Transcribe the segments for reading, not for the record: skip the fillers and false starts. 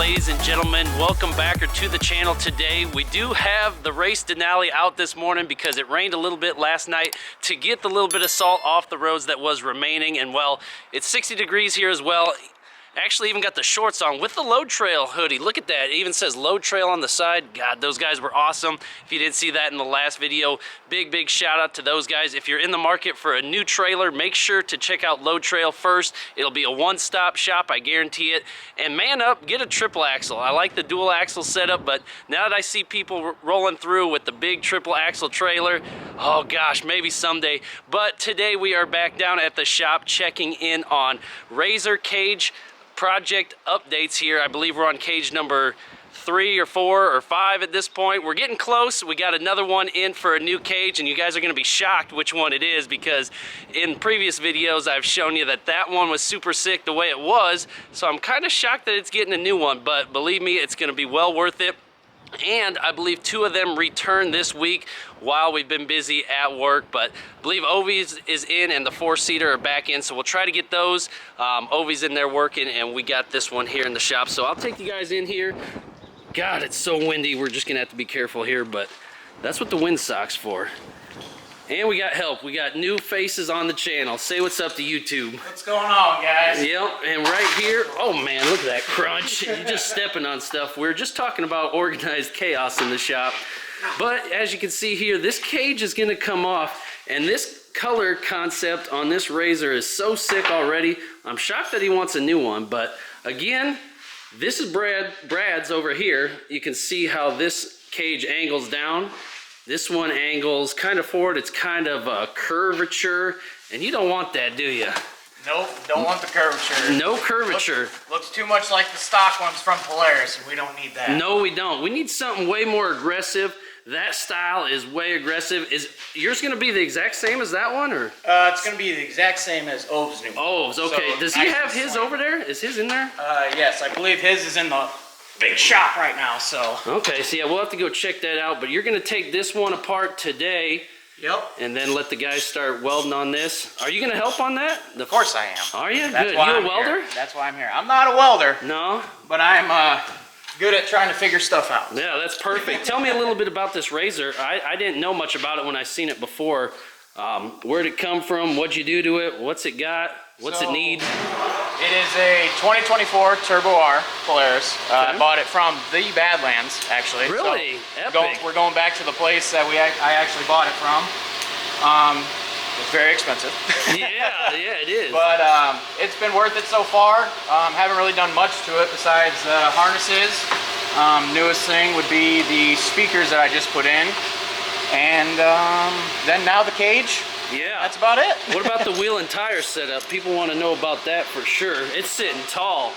ladies and gentlemen, welcome back to the channel. Today we do have the race Denali out this morning because it rained a little bit last night to get the little bit of salt off the roads that was remaining. And well, it's 60 degrees here as well. Actually even got the shorts on with the Load Trail hoodie. Look at that, it even says Load Trail on the side. God, those guys were awesome. If you didn't see that in the last video, big shout out to those guys. If you're in the market for a new trailer, make sure to check out Load Trail first. It'll be a one-stop shop, I guarantee it. And man up, get a triple axle. I like the dual axle setup, but now that I see people rolling through with the big triple axle trailer, oh gosh, maybe someday. But today we are back down at the shop checking in on RZR cage project updates here. I believe we're on cage number 3 or 4 or 5 at this point. We're getting close. We got another one in for a new cage, and you guys are going to be shocked which one it is, because in previous videos I've shown you that one was super sick the way it was, so I'm kind of shocked that it's getting a new one, but believe me, it's going to be well worth it. And I believe 2 of them returned this week while we've been busy at work, but I believe Ovi's is in and the 4-seater are back in, so we'll try to get those. Ovi's in there working, and we got this one here in the shop, so I'll take you guys in here. God, it's so windy, we're just gonna have to be careful here, but that's what the windsock's for. And we got help. We got new faces on the channel. Say what's up to YouTube. What's going on, guys? Yep, and right here, oh man, look at that crunch. You're just stepping on stuff. We were just talking about organized chaos in the shop. But as you can see here, this cage is gonna come off, and this color concept on this RZR is so sick already. I'm shocked that he wants a new one, but again, this is Brad's over here. You can see how this cage angles down. This one angles kind of forward. It's kind of a curvature, and you don't want that, do you? Nope, don't want the curvature. No curvature. Looks too much like the stock ones from Polaris, and we don't need that. No, we don't. We need something way more aggressive. That style is way aggressive. Is yours going to be the exact same as that one, or? It's going to be the exact same as Ove's new one. Ove's, okay. So does he have his over there? Is his in there? Yes, I believe his is in the big shop right now, so. Okay, so yeah, we'll have to go check that out, but you're gonna take this one apart today. Yep. And then let the guys start welding on this. Are you gonna help on that? Of course I am. Are you? That's good. Why You I'm a welder? Here. That's why I'm here. I'm not a welder. No? But I'm good at trying to figure stuff out. Yeah, that's perfect. Tell me a little bit about this RZR. I didn't know much about it when I seen it before. Where'd it come from? What'd you do to it? What's it got? What's it need? It is a 2024 Turbo R Polaris. Okay. I bought it from the Badlands, actually. Really? So Epic. we're going back to the place that I actually bought it from. It's very expensive. Yeah, it is. But it's been worth it so far. Haven't really done much to it besides harnesses. Newest thing would be the speakers that I just put in. And then now the cage. Yeah. That's about it. What about the wheel and tire setup? People want to know about that for sure. It's sitting tall.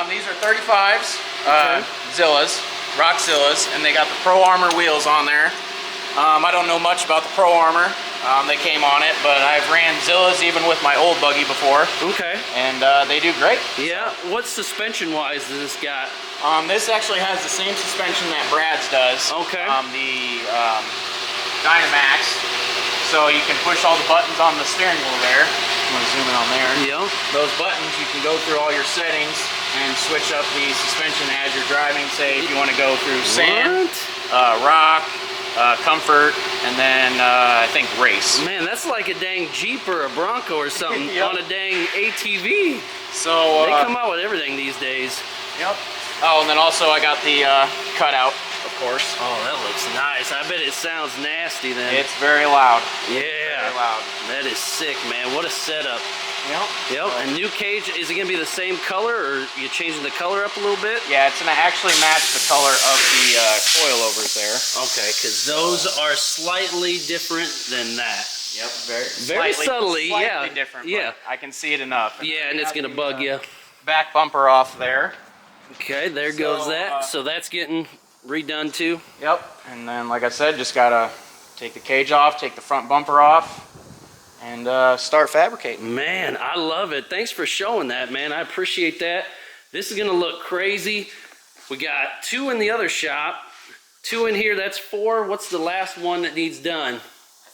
These are 35s, Okay. Zillas, Rock Zillas, and they got the Pro Armor wheels on there. I don't know much about the Pro Armor. They came on it, but I've ran Zillas even with my old buggy before. Okay. And they do great. Yeah. What suspension-wise does this got? This actually has the same suspension that Brad's does. Okay. The Dynamax. So you can push all the buttons on the steering wheel there. I'm going to zoom in on there. Yeah. Those buttons, you can go through all your settings and switch up the suspension as you're driving. Say if you want to go through sand, rock, comfort, and then I think race. Man, that's like a dang Jeep or a Bronco or something Yep. on a dang ATV. So They come out with everything these days. Yep. Oh, and then also I got the cutout, of course. Oh, that looks nice. I bet it sounds nasty then. It's very loud. Yeah. Very loud. That is sick, man. What a setup. Yep. Yep. And new cage, is it going to be the same color, or are you changing the color up a little bit? Yeah, it's going to actually match the color of the coilovers there. Okay, because those are slightly different than that. Yep, Very subtly, yeah. Slightly different, Yeah. but I can see it enough. Yeah, and it's going to bug you. Back bumper off there. Okay, there goes that. So that's getting redone too. Yep, and then like I said, just gotta take the cage off, take the front bumper off, and start fabricating. Man, I love it. Thanks for showing that, man. I appreciate that. This is gonna look crazy. We got 2 in the other shop, 2 in here, that's 4. What's the last one that needs done? I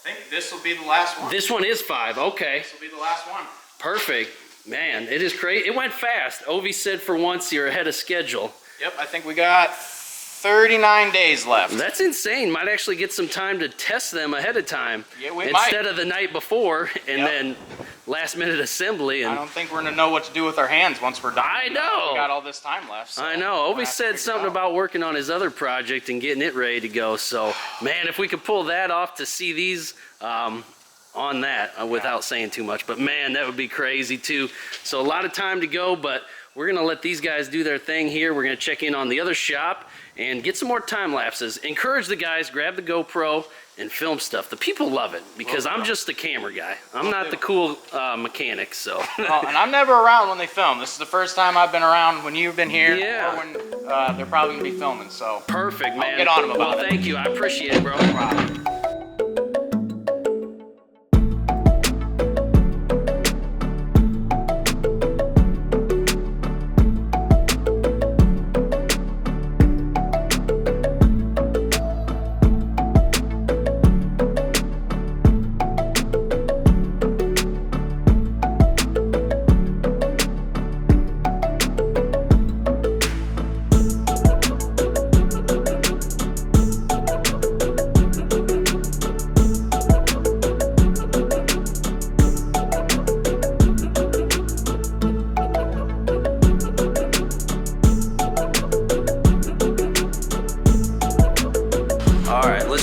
think this will be the last one. This one is 5, okay. This will be the last one. Perfect. Man, it is crazy. It went fast. Ovi said for once you're ahead of schedule. Yep, I think we got 39 days left. That's insane. Might actually get some time to test them ahead of time. Yeah, we instead might. of the night before and then last minute assembly. And I don't think we're gonna know what to do with our hands once we're done. I know. We got all this time left. So I know. Obi said something about working on his other project and getting it ready to go. So, man, if we could pull that off to see these on that without saying too much. But, man, that would be crazy, too. So a lot of time to go, but we're going to let these guys do their thing here. We're going to check in on the other shop and get some more time lapses. Encourage the guys, grab the GoPro and film stuff. The people love it because I'm just the camera guy. I'm not the cool mechanic, so. And I'm never around when they film. This is the first time I've been around when you've been here. Yeah. Or when they're probably gonna be filming, so. Perfect, man. I'll get on them about it. Thank you. I appreciate it, bro. No problem.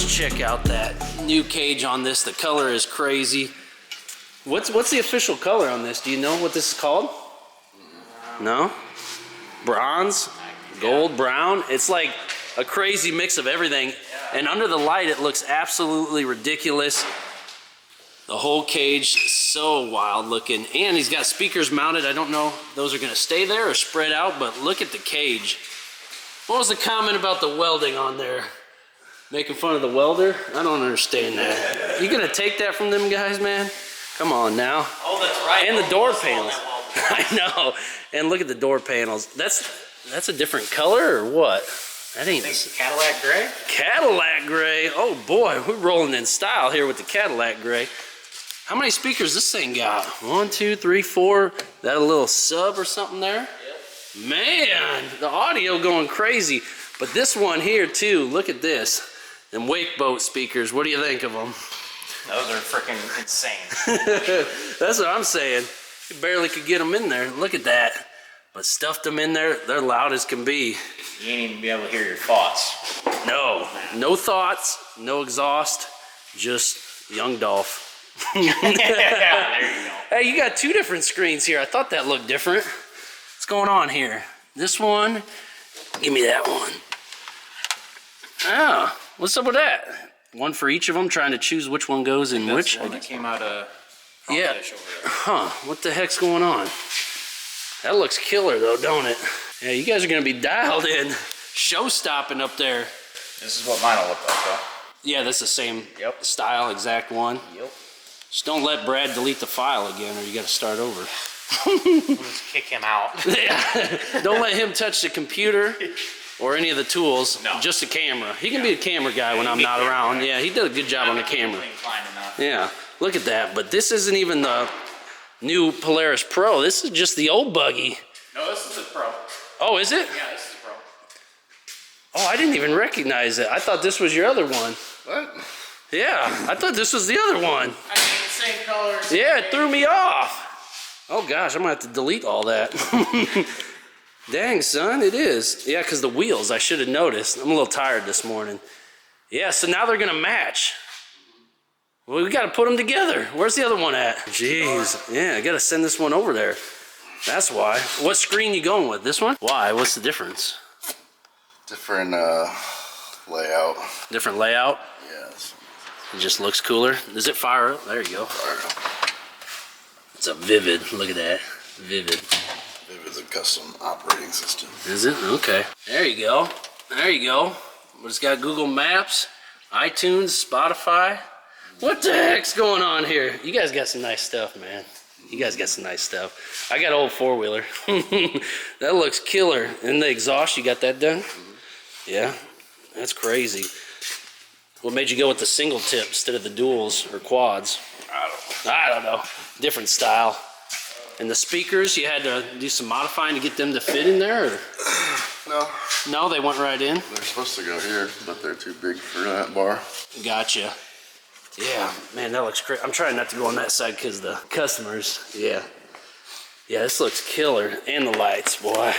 Check out that new cage on this. The color is crazy. What's the official color on this? Do you know what this is called? No? Bronze? Gold? Brown? It's like a crazy mix of everything. And under the light it looks absolutely ridiculous. The whole cage is so wild looking. And he's got speakers mounted. I don't know if those are going to stay there or spread out, but look at the cage. What was the comment about the welding on there? Making fun of the welder? I don't understand that. You gonna take that from them guys, man? Come on now. Oh, that's right. And the door panels. I know. And look at the door panels. That's a different color or what? That ain't Cadillac gray? Cadillac gray. Oh boy, we're rolling in style here with the Cadillac gray. How many speakers this thing got? 1, 2, 3, 4. That a little sub or something there? Yep. Man, the audio going crazy. But this one here too, look at this. Them wake boat speakers, what do you think of them? Those are freaking insane. That's what I'm saying. You barely could get them in there. Look at that. But stuffed them in there, they're loud as can be. You ain't even be able to hear your thoughts. No, no thoughts, no exhaust, just young Dolph. Yeah, there you go. Hey, you got two different screens here. I thought that looked different. What's going on here? This one, give me that one. Oh, what's up with that? One for each of them, trying to choose which one goes in which. That's one that came out of yeah. Over there. Huh, what the heck's going on? That looks killer though, don't it? Yeah, you guys are gonna be dialed in. Show stopping up there. This is what mine will look like though. Yeah, that's the same style, exact one. Yep. Just don't let Brad delete the file again or you gotta start over. We'll just kick him out. Yeah. Don't let him touch the computer or any of the tools, no. Just the camera. He can be a camera guy when I'm not around. Yeah, he did a good job on the camera. Yeah, look at that. But this isn't even the new Polaris Pro. This is just the old buggy. No, this is a Pro. Oh, is it? Yeah, this is a Pro. Oh, I didn't even recognize it. I thought this was your other one. What? Yeah, I thought this was the other one. I mean, the same colors. Yeah, it threw me off. Oh gosh, I'm gonna have to delete all that. Dang, son, it is. Yeah, because the wheels, I should have noticed. I'm a little tired this morning. Yeah, so now they're gonna match. Well, we gotta put them together. Where's the other one at? Jeez, yeah, I gotta send this one over there. That's why. What screen you going with? This one? Why? What's the difference? Different layout. Different layout? Yes. It just looks cooler. Does it fire up? There you go. It's a Vivid. Look at that. Vivid. It's a custom operating system. Is it? Okay. There you go. There you go. It's got Google Maps, iTunes, Spotify. What the heck's going on here? You guys got some nice stuff, man. You guys got some nice stuff. I got an old four-wheeler. That looks killer. And the exhaust, you got that done? Yeah? That's crazy. What made you go with the single tip instead of the duals or quads? I don't know. Different style. And the speakers, you had to do some modifying to get them to fit in there? Or? No. No, they went right in? They're supposed to go here, but they're too big for that bar. Gotcha. Yeah, man, that looks great. I'm trying not to go on that side because the customers, yeah. Yeah, this looks killer. And the lights, boy.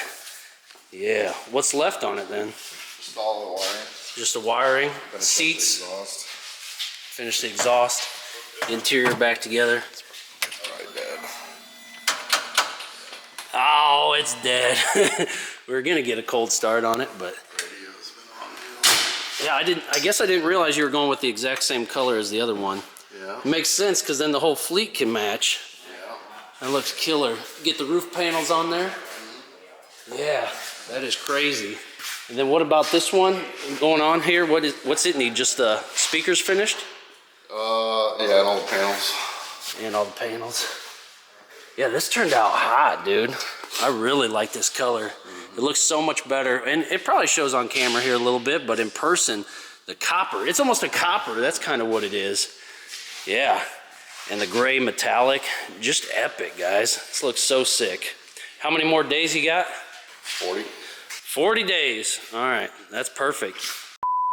Yeah. What's left on it then? Just all the wiring. Just the wiring, Finish seats, the exhaust. finish the exhaust, interior back together. It's probably dead. Oh, it's dead. We were gonna get a cold start on it, but Radio's been on. yeah, I guess I didn't realize you were going with the exact same color as the other one. Yeah. It makes sense because then the whole fleet can match. Yeah. That looks killer. Get the roof panels on there. Yeah, that is crazy. And then what about this one going on here? What's it need? Just the speakers finished? Yeah, and all the panels. And all the panels. Yeah, this turned out hot, dude. I really like this color. It looks so much better. And it probably shows on camera here a little bit, but in person, the copper, it's almost a copper. That's kind of what it is. Yeah. And the gray metallic, just epic, guys. This looks so sick. How many more days you got? 40. 40 days. All right, that's perfect.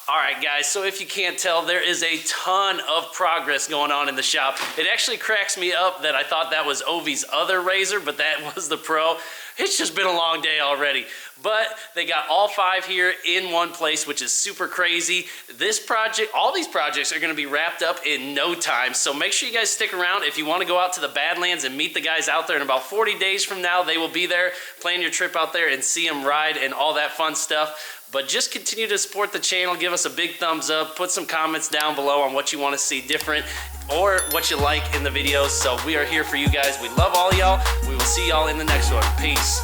All right, guys, so if you can't tell, there is a ton of progress going on in the shop. It actually cracks me up that I thought that was Ovi's other razor, but that was the Pro. It's just been a long day already. But they got all 5 here in one place, which is super crazy. This project, all these projects are gonna be wrapped up in no time. So make sure you guys stick around if you wanna go out to the Badlands and meet the guys out there in about 40 days from now. They will be there. Plan your trip out there and see them ride and all that fun stuff. But just continue to support the channel, give us a big thumbs up, put some comments down below on what you want to see different or what you like in the videos. So we are here for you guys. We love all y'all. We will see y'all in the next one. Peace.